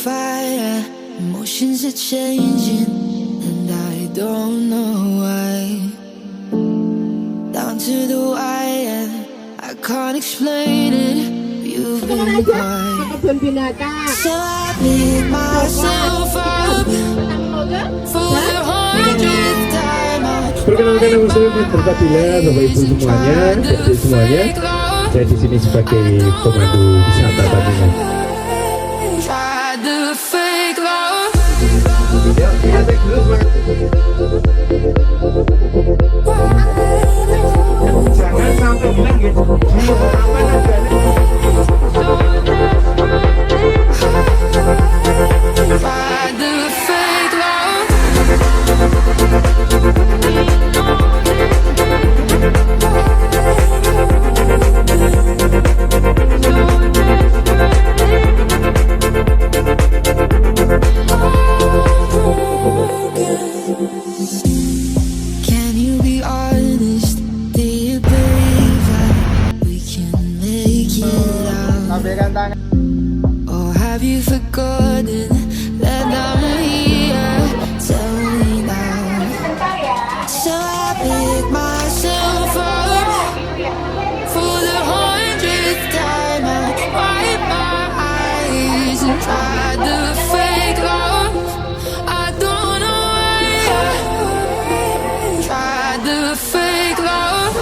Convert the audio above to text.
fire, emotions are changing, and I don't know why. Down to the wire, I can't explain it. You've been quiet, เพื่อนพี่นาก้า so I pick myself up for the 100th time. Perkenalkan nama saya Mas Bila, Bapak Ibu semuanya, adik semuanya. Saya di sini sebagai pemandu wisata Bandungan. Tried the fake love. Ya, kita take dulu semangat. Jangan sampai bilang gitu. Di aman aja. Tried the fake love. Can you be honest? Do you believe that we can make it out? Or have you forgotten that I'm here? Tell me now. So I pick myself up for the 100th time. I wipe my eyes and try the fake love. I don't know why. Try the fake love.